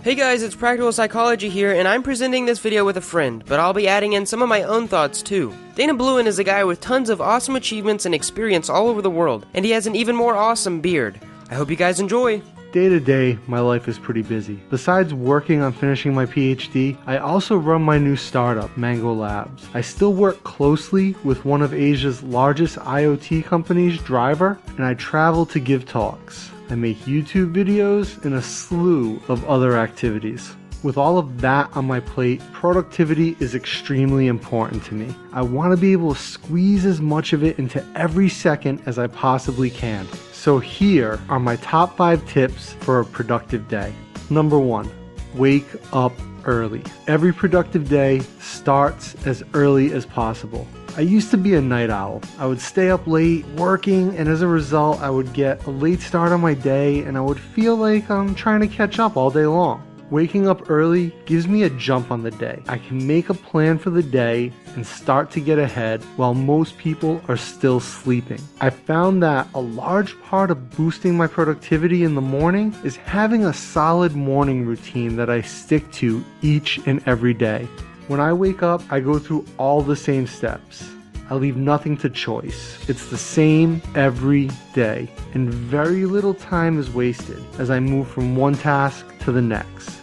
Hey guys, it's Practical Psychology here, and I'm presenting this video with a friend, but I'll be adding in some of my own thoughts too. Dana Blouin is a guy with tons of awesome achievements and experience all over the world, and he has an even more awesome beard. I hope you guys enjoy. Day to day, my life is pretty busy. Besides working on finishing my PhD, I also run my new startup, Mango Labs. I still work closely with one of Asia's largest IoT companies, Driver, and I travel to give talks. I make YouTube videos and a slew of other activities. With all of that on my plate, productivity is extremely important to me. I want to be able to squeeze as much of it into every second as I possibly can. So here are my top 5 tips for a productive day. Number 1, wake up early. Every productive day starts as early as possible. I used to be a night owl. I would stay up late working, and as a result, I would get a late start on my day and I would feel like I'm trying to catch up all day long. Waking up early gives me a jump on the day. I can make a plan for the day and start to get ahead while most people are still sleeping. I found that a large part of boosting my productivity in the morning is having a solid morning routine that I stick to each and every day. When I wake up, I go through all the same steps. I leave nothing to choice. It's the same every day, and very little time is wasted as I move from one task to the next.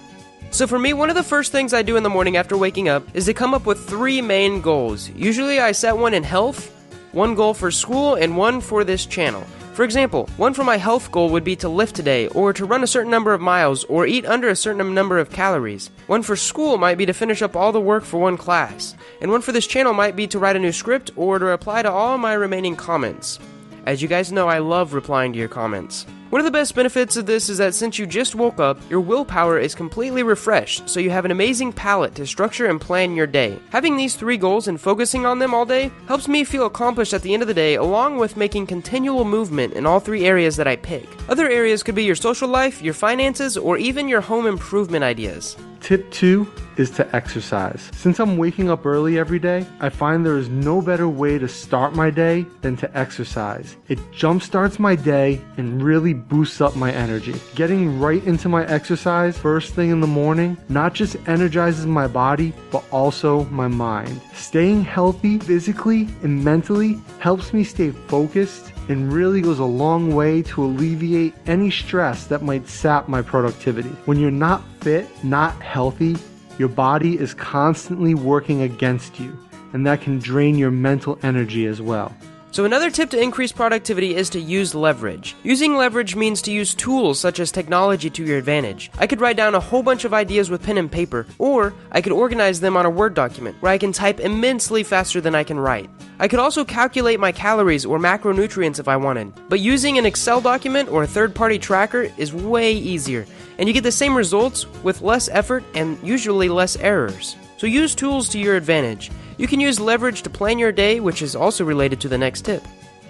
So for me, one of the first things I do in the morning after waking up is to come up with 3 main goals. Usually I set one in health, one goal for school, and one for this channel. For example, one for my health goal would be to lift today, or to run a certain number of miles, or eat under a certain number of calories. One for school might be to finish up all the work for one class. And one for this channel might be to write a new script, or to reply to all my remaining comments. As you guys know, I love replying to your comments. One of the best benefits of this is that since you just woke up, your willpower is completely refreshed, so you have an amazing palette to structure and plan your day. Having these 3 goals and focusing on them all day helps me feel accomplished at the end of the day, along with making continual movement in all 3 areas that I pick. Other areas could be your social life, your finances, or even your home improvement ideas. Tip 2 is to exercise. Since I'm waking up early every day, I find there is no better way to start my day than to exercise. It jumpstarts my day and really boosts up my energy. Getting right into my exercise first thing in the morning not just energizes my body, but also my mind. Staying healthy physically and mentally helps me stay focused and really goes a long way to alleviate any stress that might sap my productivity. When you're not fit, not healthy, your body is constantly working against you, and that can drain your mental energy as well. So another tip to increase productivity is to use leverage. Using leverage means to use tools such as technology to your advantage. I could write down a whole bunch of ideas with pen and paper, or I could organize them on a Word document where I can type immensely faster than I can write. I could also calculate my calories or macronutrients if I wanted, but using an Excel document or a third-party tracker is way easier, and you get the same results with less effort and usually less errors. So use tools to your advantage. You can use leverage to plan your day, which is also related to the next tip.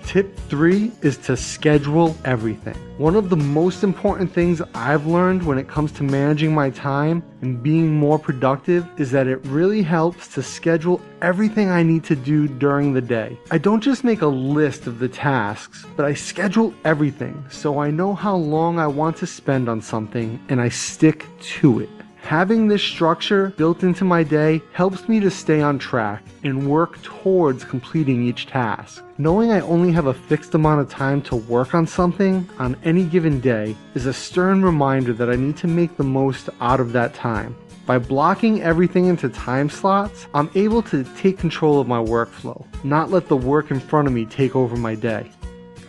Tip 3 is to schedule everything. One of the most important things I've learned when it comes to managing my time and being more productive is that it really helps to schedule everything I need to do during the day. I don't just make a list of the tasks, but I schedule everything so I know how long I want to spend on something and I stick to it. Having this structure built into my day helps me to stay on track and work towards completing each task. Knowing I only have a fixed amount of time to work on something on any given day is a stern reminder that I need to make the most out of that time. By blocking everything into time slots, I'm able to take control of my workflow, not let the work in front of me take over my day.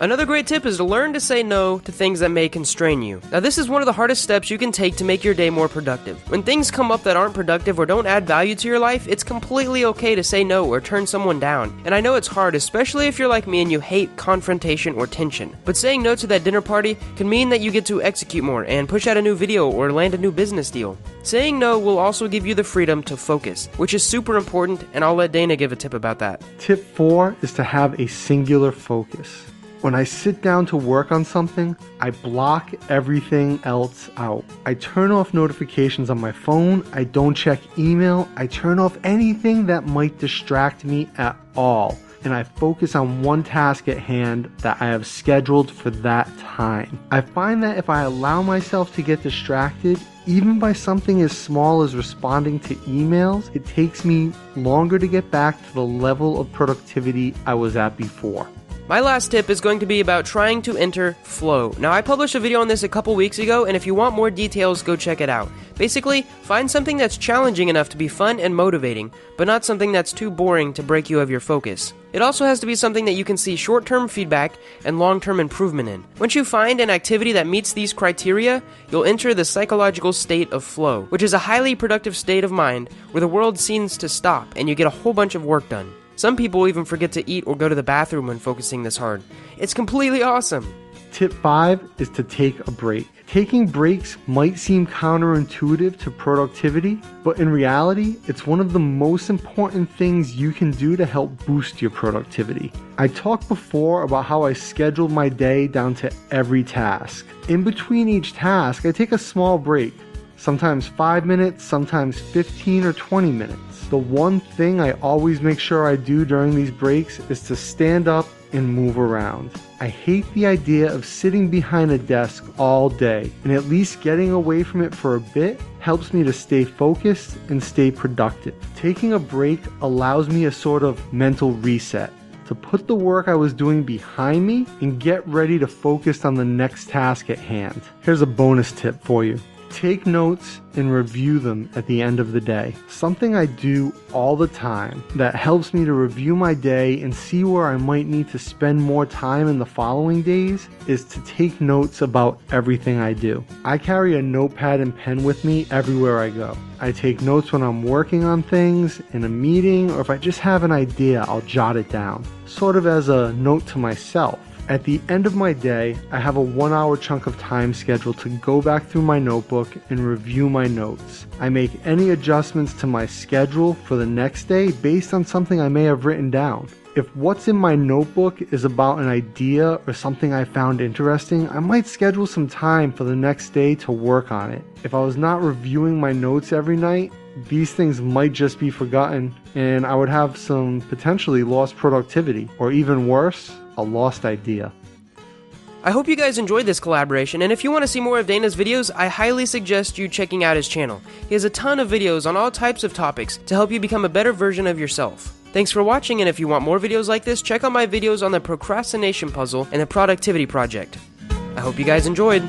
Another great tip is to learn to say no to things that may constrain you. Now this is one of the hardest steps you can take to make your day more productive. When things come up that aren't productive or don't add value to your life, it's completely okay to say no or turn someone down. And I know it's hard, especially if you're like me and you hate confrontation or tension. But saying no to that dinner party can mean that you get to execute more and push out a new video or land a new business deal. Saying no will also give you the freedom to focus, which is super important, and I'll let Dana give a tip about that. Tip 4 is to have a singular focus. When I sit down to work on something, I block everything else out. I turn off notifications on my phone, I don't check email, I turn off anything that might distract me at all. and I focus on one task at hand that I have scheduled for that time. I find that if I allow myself to get distracted, even by something as small as responding to emails, it takes me longer to get back to the level of productivity I was at before. My last tip is going to be about trying to enter flow. Now, I published a video on this a couple weeks ago, and if you want more details, go check it out. Basically, find something that's challenging enough to be fun and motivating, but not something that's too boring to break you of your focus. It also has to be something that you can see short-term feedback and long-term improvement in. Once you find an activity that meets these criteria, you'll enter the psychological state of flow, which is a highly productive state of mind where the world seems to stop and you get a whole bunch of work done. Some people even forget to eat or go to the bathroom when focusing this hard. It's completely awesome. Tip 5 is to take a break. Taking breaks might seem counterintuitive to productivity, but in reality, it's one of the most important things you can do to help boost your productivity. I talked before about how I scheduled my day down to every task. In between each task, I take a small break, sometimes 5 minutes, sometimes 15 or 20 minutes. The one thing I always make sure I do during these breaks is to stand up and move around. I hate the idea of sitting behind a desk all day, and at least getting away from it for a bit helps me to stay focused and stay productive. Taking a break allows me a sort of mental reset, to put the work I was doing behind me and get ready to focus on the next task at hand. Here's a bonus tip for you. Take notes and review them at the end of the day. Something I do all the time that helps me to review my day and see where I might need to spend more time in the following days is to take notes about everything I do. I carry a notepad and pen with me everywhere I go. I take notes when I'm working on things, in a meeting, or if I just have an idea, I'll jot it down, sort of as a note to myself. At the end of my day, I have a 1-hour chunk of time scheduled to go back through my notebook and review my notes. I make any adjustments to my schedule for the next day based on something I may have written down. If what's in my notebook is about an idea or something I found interesting, I might schedule some time for the next day to work on it. If I was not reviewing my notes every night, these things might just be forgotten and I would have some potentially lost productivity, or even worse, a lost idea. I hope you guys enjoyed this collaboration, and if you want to see more of Dana's videos, I highly suggest you checking out his channel. He has a ton of videos on all types of topics to help you become a better version of yourself. Thanks for watching, and if you want more videos like this, check out my videos on the procrastination puzzle and the productivity project. I hope you guys enjoyed.